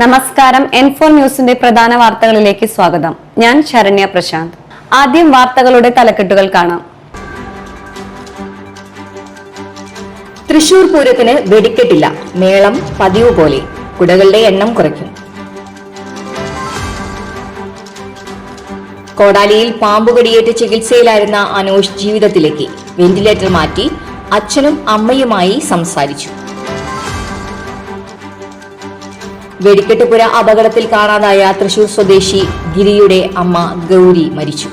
നമസ്കാരം. N4 ന്യൂസിന്റെ പ്രധാന വാർത്തകളിലേക്ക് സ്വാഗതം. ഞാൻ ശരണ്യ പ്രശാന്ത്. ആദ്യം വാർത്തകളുടെ തലക്കെട്ടുകൾ കാണാം. തൃശൂർ പൂരത്തിന് വെടിക്കെട്ടില്ല, മേളം പതിവ് പോലെ, കുടകളുടെ എണ്ണം കുറയ്ക്കും. കോടാലിയിൽ പാമ്പുകടിയേറ്റ് ചികിത്സയിലായിരുന്ന അനോഷ് ജീവിതത്തിലേക്ക് വെന്റിലേറ്റർ മാറ്റി അച്ഛനും അമ്മയുമായി സംസാരിച്ചു. വെടിക്കെട്ടുപുര അപകടത്തിൽ കാണാതായ തൃശൂർ സ്വദേശി ഗിരിയുടെ അമ്മ ഗൗരി മരിച്ചു.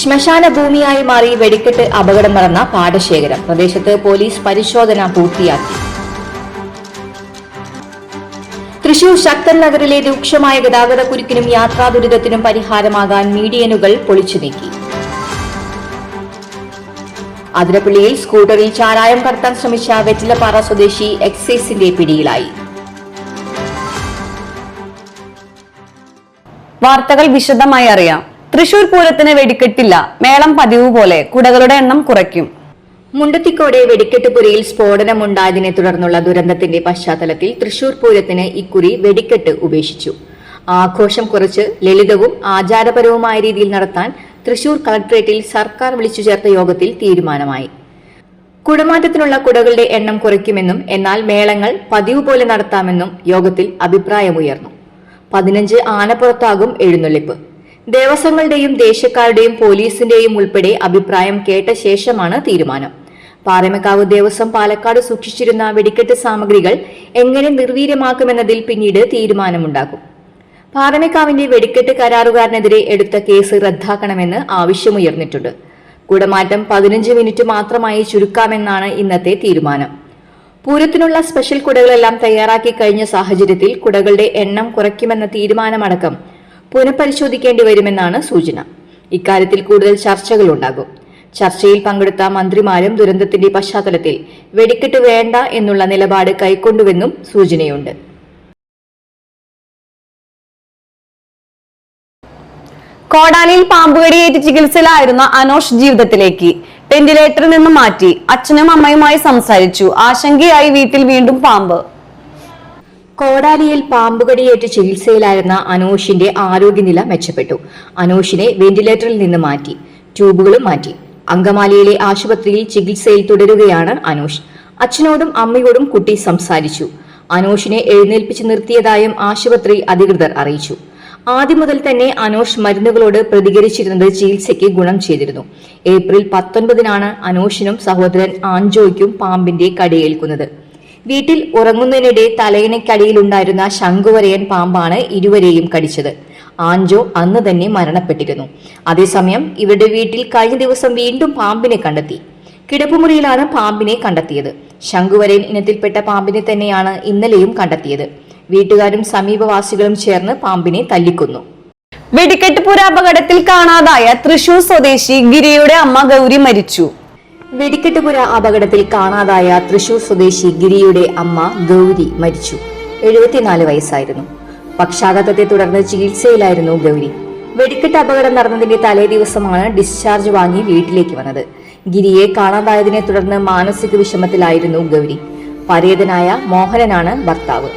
ശ്മശാന ഭൂമിയായി മാറി വെടിക്കെട്ട് അപകടം നടന്ന പാടശേഖരം. പ്രദേശത്ത് പോലീസ് പരിശോധന പൂർത്തിയാക്കി. തൃശൂർ ശക്തൻ നഗറിലെ രൂക്ഷമായ ഗതാഗത കുരുക്കിനും യാത്രാ ദുരിതത്തിനും പരിഹാരമാകാൻ മീഡിയനുകൾ പൊളിച്ചു നീക്കി. അതിരപ്പള്ളിയിൽ സ്കൂട്ടറിൽ ചാരായം കടത്താൻ ശ്രമിച്ച വെറ്റിലപ്പാറ സ്വദേശി എക്സൈസിന്റെ പിടിയിലായി. വാർത്തകൾ വിശദമായി അറിയാം. തൃശൂർ പൂരത്തിന് വെടിക്കെട്ടില്ല, മേളം പതിവ് പോലെ, കുടകളുടെ എണ്ണം കുറയ്ക്കും. മുണ്ടത്തിക്കോട് വെടിക്കെട്ടുപുരയിൽ സ്ഫോടനമുണ്ടായതിനെ തുടർന്നുള്ള ദുരന്തത്തിന്റെ പശ്ചാത്തലത്തിൽ തൃശൂർ പൂരത്തിന് ഇക്കുറി വെടിക്കെട്ട് ഉപേക്ഷിച്ചു. ആഘോഷം കുറച്ച് ലളിതവും ആചാരപരവുമായ രീതിയിൽ നടത്താൻ തൃശൂർ കളക്ടറേറ്റിൽ സർക്കാർ വിളിച്ചു ചേർത്ത യോഗത്തിൽ തീരുമാനമായി. കുടമാറ്റത്തിനുള്ള കുടകളുടെ എണ്ണം കുറയ്ക്കുമെന്നും എന്നാൽ മേളങ്ങൾ പതിവ് പോലെ നടത്താമെന്നും യോഗത്തിൽ അഭിപ്രായമുയർന്നു. 15 ആനപ്പുറത്താകും എഴുന്നള്ളിപ്പ്. ദേവസ്വങ്ങളുടെയും ദേശക്കാരുടെയും പോലീസിന്റെയും ഉൾപ്പെടെ അഭിപ്രായം കേട്ട ശേഷമാണ് തീരുമാനം. പാറമേക്കാവ് ദേവസ്വം പാലക്കാട് സൂക്ഷിച്ചിരുന്ന വെടിക്കെട്ട് സാമഗ്രികൾ എങ്ങനെ നിർവീര്യമാക്കുമെന്നതിൽ പിന്നീട് തീരുമാനമുണ്ടാകും. പാറമേക്കാവിന്റെ വെടിക്കെട്ട് കരാറുകാരനെതിരെ എടുത്ത കേസ് റദ്ദാക്കണമെന്ന് ആവശ്യമുയർന്നിട്ടുണ്ട്. കുടമാറ്റം 15 മിനിറ്റ് മാത്രമായി ചുരുക്കാമെന്നാണ് ഇന്നത്തെ തീരുമാനം. പൂരത്തിനുള്ള സ്പെഷ്യൽ കുടകളെല്ലാം തയ്യാറാക്കി കഴിഞ്ഞ സാഹചര്യത്തിൽ കുടകളുടെ എണ്ണം കുറയ്ക്കുമെന്ന തീരുമാനമടക്കം പുനഃപരിശോധിക്കേണ്ടി വരുമെന്നാണ് സൂചന. ഇക്കാര്യത്തിൽ കൂടുതൽ ചർച്ചകളുണ്ടാകും. ചർച്ചയിൽ പങ്കെടുത്ത മന്ത്രിമാരും ദുരന്തത്തിന്റെ പശ്ചാത്തലത്തിൽ വെടിക്കെട്ട് വേണ്ട എന്നുള്ള നിലപാട് കൈക്കൊണ്ടുവെന്നും സൂചനയുണ്ട്. കോടാലിയിൽ പാമ്പുകടിയേറ്റ് ചികിത്സയിലായിരുന്ന അനോഷ് ജീവിതത്തിലേക്ക് വെന്റിലേറ്ററിൽ നിന്ന് മാറ്റി അച്ഛനും അമ്മയുമായി സംസാരിച്ചു. ആശങ്കയായി വീട്ടിൽ വീണ്ടും പാമ്പ്. കോടാലിയിൽ പാമ്പുകടിയേറ്റ് ചികിത്സയിലായിരുന്ന അനോഷിന്റെ ആരോഗ്യനില മെച്ചപ്പെട്ടു. അനോഷിനെ വെന്റിലേറ്ററിൽ നിന്ന് മാറ്റി, ട്യൂബുകളും മാറ്റി. അങ്കമാലിയിലെ ആശുപത്രിയിൽ ചികിത്സയിൽ തുടരുകയാണ് അനോഷ്. അച്ഛനോടും അമ്മയോടും കുട്ടി സംസാരിച്ചു. അനോഷിനെ എഴുന്നേൽപ്പിച്ച് നിർത്തിയതായും ആശുപത്രി അധികൃതർ അറിയിച്ചു. ആദ്യം മുതൽ തന്നെ അനോഷ് മരുന്നുകളോട് പ്രതികരിച്ചിരുന്നത് ചികിത്സയ്ക്ക് ഗുണം ചെയ്തിരുന്നു. ഏപ്രിൽ 19-നാണ് അനോഷിനും സഹോദരൻ ആൻജോയ്ക്കും പാമ്പിന്റെ കടിയേൽക്കുന്നത്. വീട്ടിൽ ഉറങ്ങുന്നതിനിടെ തലയിണയ്ക്കടിയിലുണ്ടായിരുന്ന ശംഖുവരയൻ പാമ്പാണ് ഇരുവരെയും കടിച്ചത്. ആൻജോ അന്ന് തന്നെ മരണപ്പെട്ടിരുന്നു. അതേസമയം ഇവരുടെ വീട്ടിൽ കഴിഞ്ഞ ദിവസം വീണ്ടും പാമ്പിനെ കണ്ടെത്തി. കിടപ്പുമുറിയിലാണ് പാമ്പിനെ കണ്ടെത്തിയത്. ശംഖുവരയൻ ഇനത്തിൽപ്പെട്ട പാമ്പിനെ തന്നെയാണ് ഇന്നലെയും കണ്ടെത്തിയത്. വീട്ടുകാരും സമീപവാസികളും ചേർന്ന് പാമ്പിനെ തല്ലിക്കൊന്നു. വെടിക്കെട്ട് പുര അപകടത്തിൽ കാണാതായ തൃശൂർ സ്വദേശി ഗിരിയുടെ അമ്മ ഗൗരി മരിച്ചു. വെടിക്കെട്ടുപുര അപകടത്തിൽ കാണാതായ തൃശൂർ സ്വദേശി ഗിരിയുടെ അമ്മ ഗൗരി മരിച്ചു. 74 വയസ്സായിരുന്നു. പക്ഷാഘാതത്തെ തുടർന്ന് ചികിത്സയിലായിരുന്നു ഗൗരി. വെടിക്കെട്ട് അപകടം നടന്നതിന്റെ തലേ ദിവസമാണ് ഡിസ്ചാർജ് വാങ്ങി വീട്ടിലേക്ക് വന്നത്. ഗിരിയെ കാണാതായതിനെ തുടർന്ന് മാനസിക വിഷമത്തിലായിരുന്നു ഗൗരി. പരേതനായ മോഹനനാണ് ഭർത്താവ്.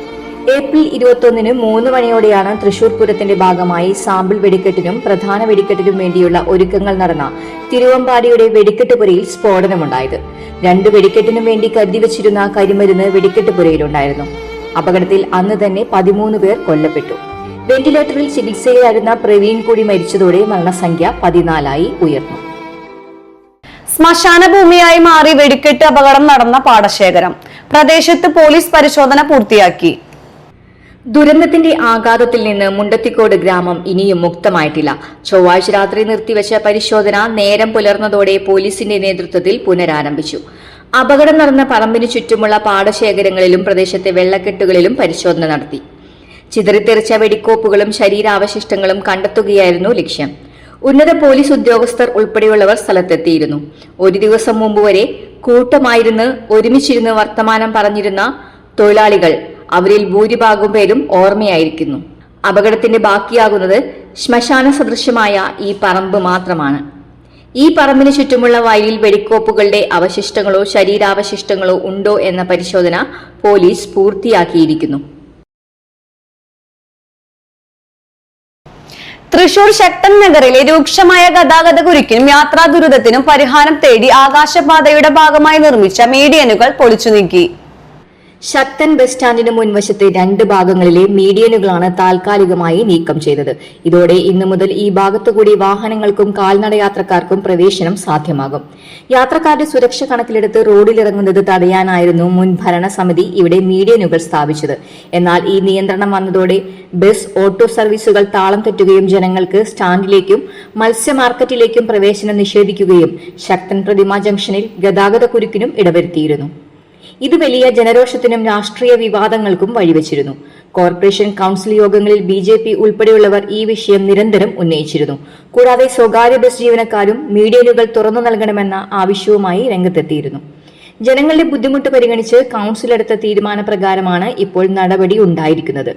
ഏപ്രിൽ 21-ന് 3 മണിയോടെയാണ് തൃശൂർ പൂരത്തിന്റെ ഭാഗമായി സാമ്പിൾ വെടിക്കെട്ടിനും പ്രധാന വെടിക്കെട്ടിനും വേണ്ടിയുള്ള ഒരുക്കങ്ങൾ നടന്ന തിരുവമ്പാടിയുടെ വെടിക്കെട്ടുപുരയിൽ സ്ഫോടനമുണ്ടായത്. 2 വെടിക്കെട്ടിനും വേണ്ടി കരുതിവച്ചിരുന്ന കരിമരുന്ന് വെടിക്കെട്ടുപുരയിലുണ്ടായിരുന്നു. അപകടത്തിൽ അന്ന് തന്നെ 13 പേർ കൊല്ലപ്പെട്ടു. വെന്റിലേറ്ററിൽ ചികിത്സയിലായിരുന്ന പ്രവീൺ കൂടി മരിച്ചതോടെ മരണസംഖ്യ 14 ഉയർന്നു. ശ്മശാന ഭൂമിയായി മാറി വെടിക്കെട്ട് അപകടം നടന്ന പാടശേഖരം. പ്രദേശത്ത് പോലീസ് പരിശോധന പൂർത്തിയാക്കി. ദുരന്തത്തിന്റെ ആഘാതത്തിൽ നിന്ന് മുണ്ടത്തിക്കോട് ഗ്രാമം ഇനിയും മുക്തമായിട്ടില്ല. ചൊവ്വാഴ്ച രാത്രി നിർത്തിവെച്ച പരിശോധന നേരം പുലർന്നതോടെ പോലീസിന്റെ നേതൃത്വത്തിൽ പുനരാരംഭിച്ചു. അപകടം നടന്ന പറമ്പിന് ചുറ്റുമുള്ള പാടശേഖരങ്ങളിലും പ്രദേശത്തെ വെള്ളക്കെട്ടുകളിലും പരിശോധന നടത്തി. ചിതറിത്തെറിച്ച വെടിക്കോപ്പുകളും ശരീരാവശിഷ്ടങ്ങളും കണ്ടെത്തുകയായിരുന്നു ലക്ഷ്യം. ഉന്നത പോലീസ് ഉദ്യോഗസ്ഥർ ഉൾപ്പെടെയുള്ളവർ സ്ഥലത്തെത്തിയിരുന്നു. ഒരു ദിവസം മുമ്പ് വരെ കൂട്ടമായിരുന്ന് ഒരുമിച്ചിരുന്ന് വർത്തമാനം പറഞ്ഞിരുന്ന തൊഴിലാളികൾ അവരിൽ ഭൂരിഭാഗം പേരും ഓർമ്മയായിരിക്കുന്നു. അപകടത്തിന്റെ ബാക്കിയാകുന്നത് ശ്മശാന സദൃശ്യമായ ഈ പറമ്പ് മാത്രമാണ്. ഈ പറമ്പിന് ചുറ്റുമുള്ള വയലിൽ വെടിക്കോപ്പുകളുടെ അവശിഷ്ടങ്ങളോ ശരീരാവശിഷ്ടങ്ങളോ ഉണ്ടോ എന്ന പരിശോധന പോലീസ് പൂർത്തിയാക്കിയിരിക്കുന്നു. തൃശൂർ ശക്തൻ നഗറിലെ രൂക്ഷമായ ഗതാഗത കുരുക്കിനും യാത്രാ ദുരിതത്തിനും പരിഹാരം തേടി ആകാശപാതയുടെ ഭാഗമായി നിർമ്മിച്ച മീഡിയനുകൾ പൊളിച്ചു നീക്കി. ശക്തൻ ബസ് സ്റ്റാൻഡിന് മുൻവശത്തെ 2 ഭാഗങ്ങളിലെ മീഡിയനുകളാണ് താൽക്കാലികമായി നീക്കം ചെയ്തത്. ഇതോടെ ഇന്നു മുതൽ ഈ ഭാഗത്തുകൂടി വാഹനങ്ങൾക്കും കാൽനട യാത്രക്കാർക്കും പ്രവേശനം സാധ്യമാകും. യാത്രക്കാരുടെ സുരക്ഷ കണക്കിലെടുത്ത് റോഡിലിറങ്ങുന്നത് തടയാനായിരുന്നു മുൻ ഭരണസമിതി ഇവിടെ മീഡിയനുകൾ സ്ഥാപിച്ചത്. എന്നാൽ ഈ നിയന്ത്രണം വന്നതോടെ ബസ്, ഓട്ടോ സർവീസുകൾ താളം തെറ്റുകയും ജനങ്ങൾക്ക് സ്റ്റാൻഡിലേക്കും മത്സ്യ മാർക്കറ്റിലേക്കും പ്രവേശനം നിഷേധിക്കുകയും ശക്തൻ പ്രതിമ ജംഗ്ഷനിൽ ഗതാഗത കുരുക്കിനും ഇടവരുത്തിയിരുന്നു. ഇത് വലിയ ജനരോഷത്തിനും രാഷ്ട്രീയ വിവാദങ്ങൾക്കും വഴിവെച്ചിരുന്നു. കോർപ്പറേഷൻ കൌൺസിൽ യോഗങ്ങളിൽ BJP ഉൾപ്പെടെയുള്ളവർ ഈ വിഷയം നിരന്തരം ഉന്നയിച്ചിരുന്നു. കൂടാതെ സ്വകാര്യ ബസ് ജീവനക്കാരും മീഡിയനുകൾ തുറന്നു നൽകണമെന്ന ആവശ്യവുമായി രംഗത്തെത്തിയിരുന്നു. ജനങ്ങളുടെ ബുദ്ധിമുട്ട് പരിഗണിച്ച് കൌൺസിൽ എടുത്ത തീരുമാനപ്രകാരമാണ് ഇപ്പോൾ നടപടി ഉണ്ടായിരിക്കുന്നത്.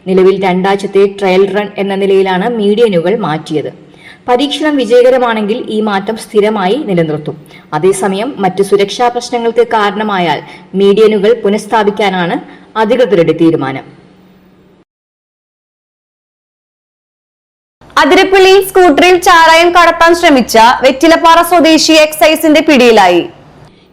നിലവിൽ 2 ആഴ്ചത്തെ ട്രയൽ റൺ എന്ന നിലയിലാണ് മീഡിയനുകൾ മാറ്റിയത്. പരീക്ഷണം വിജയകരമാണെങ്കിൽ ഈ മാറ്റം സ്ഥിരമായി നിലനിർത്തും. അതേസമയം മറ്റ് സുരക്ഷാ പ്രശ്നങ്ങൾക്ക് കാരണമായാൽ മീഡിയനുകൾ പുനഃസ്ഥാപിക്കാനാണ് അധികൃതരുടെ തീരുമാനം. അതിരപ്പള്ളിയിൽ സ്കൂട്ടറിൽ ചാരായം കടത്താൻ ശ്രമിച്ച വെറ്റിലപ്പാറ സ്വദേശി എക്സൈസിന്റെ പിടിയിലായി.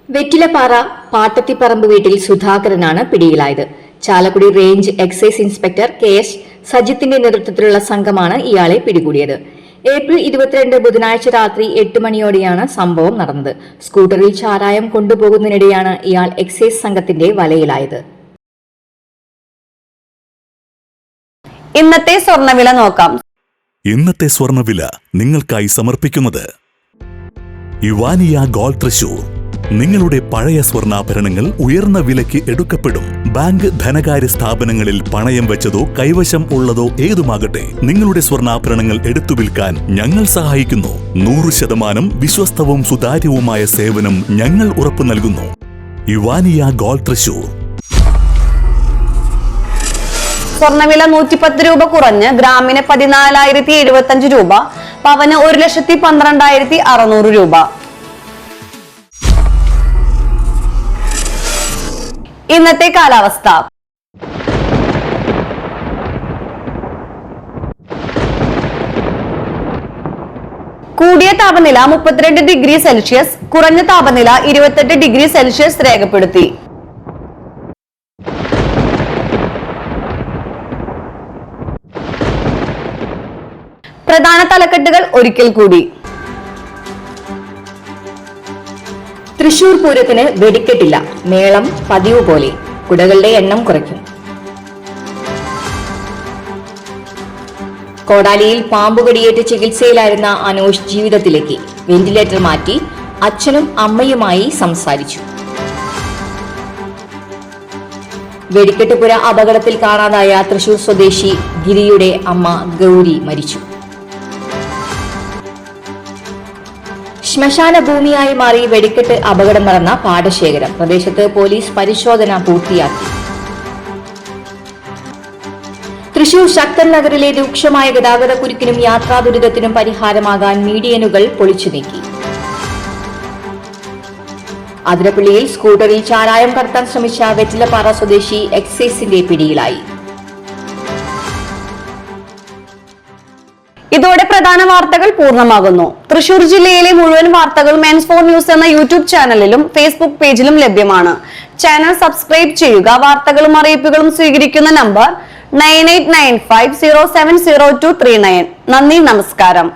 വെറ്റിലപ്പാറ പാട്ടത്തിപ്പറമ്പ് വീട്ടിൽ സുധാകരനാണ് പിടിയിലായത്. Chalakudy range excise inspector KS സജിത്തിന്റെ നേതൃത്വത്തിലുള്ള സംഘമാണ് ഇയാളെ പിടികൂടിയത്. ഏപ്രിൽ 22 ബുധനാഴ്ച രാത്രി 8 മണിയോടെയാണ് സംഭവം നടന്നത്. സ്കൂട്ടറിൽ ചാരായം കൊണ്ടുപോകുന്നതിനിടെയാണ് ഇയാൾ എക്സൈസ് സംഘത്തിന്റെ വലയിലായത്. ഇന്നത്തെ സ്വർണ്ണവില നോക്കാം. ഇന്നത്തെ സ്വർണ്ണവില നിങ്ങൾക്കായി സമർപ്പിക്കുന്നത് ഇവാനിയ ഗോൾഡ് തൃശൂർ. നിങ്ങളുടെ പഴയ സ്വർണ്ണാഭരണങ്ങൾ ഉയർന്ന വിലയ്ക്ക് എടുക്കപ്പെടും. ബാങ്ക്, ധനകാര്യ സ്ഥാപനങ്ങളിൽ പണയം വെച്ചതോ കൈവശം ഉള്ളതോ ഏതുമാകട്ടെ, നിങ്ങളുടെ സ്വർണ്ണാഭരണങ്ങൾ എടുത്തു വിൽക്കാൻ ഞങ്ങൾ സഹായിക്കുന്നു. 100% വിശ്വസ്തവും സുതാര്യവുമായ സേവനം ഞങ്ങൾ ഉറപ്പു നൽകുന്നു. ഇവാനിയ ഗോൾഡ് തൃശൂർ. സ്വർണ്ണവില 110 രൂപ കുറഞ്ഞ് ഗ്രാമിന് 14,075 രൂപ, പവന് 1,12,600 രൂപ. ഇന്നത്തെ കാലാവസ്ഥ. കൂടിയ താപനില 32 ഡിഗ്രി സെൽഷ്യസ്, കുറഞ്ഞ താപനില 28 ഡിഗ്രി സെൽഷ്യസ് രേഖപ്പെടുത്തി. പ്രധാന തലക്കെട്ടുകൾ ഒരിക്കൽ കൂടി. തൃശൂർ പൂരത്തിന് വെടിക്കെട്ടില്ല, മേളം പതിവ് പോലെ, കുടകളുടെ എണ്ണം കുറയ്ക്കും. കോടാലിയിൽ പാമ്പുകടിയേറ്റ് ചികിത്സയിലായിരുന്ന അനോഷ് ജീവിതത്തിലേക്ക്, വെന്റിലേറ്റർ മാറ്റി അച്ഛനും അമ്മയുമായി സംസാരിച്ചു. വെടിക്കെട്ടുപുര അപകടത്തിൽ കാണാതായ തൃശൂർ സ്വദേശി ഗിരിയുടെ അമ്മ ഗൗരി മരിച്ചു. ശ്മശാന ഭൂമിയായി മാറി വെടിക്കെട്ട് അപകടം നടന്ന പാടശേഖരം പ്രദേശത്ത് പോലീസ് പരിശോധന പൂർത്തിയാക്കി. തൃശൂർ ശക്തൻ നഗറിലെ രൂക്ഷമായ ഗതാഗത കുരുക്കിനും യാത്രാ ദുരിതത്തിനും പരിഹാരമാകാൻ മീഡിയനുകൾ പൊളിച്ചു നീക്കി. അതിരപ്പള്ളിയിൽ സ്കൂട്ടറിൽ ചാരായം കടത്താൻ ശ്രമിച്ച വെറ്റിലപ്പാറ സ്വദേശി എക്സൈസിന്റെ പിടിയിലായി. ഇതോടെ പ്രധാന വാർത്തകൾ പൂർണ്ണമാകുന്നു. തൃശൂർ ജില്ലയിലെ മുഴുവൻ വാർത്തകളും N4 ന്യൂസ് എന്ന യൂട്യൂബ് ചാനലിലും ഫേസ്ബുക്ക് പേജിലും ലഭ്യമാണ്. ചാനൽ സബ്സ്ക്രൈബ് ചെയ്യുക. വാർത്തകളും അറിയിപ്പുകളും സ്വീകരിക്കുന്ന നമ്പർ 9895070239. നന്ദി, നമസ്കാരം.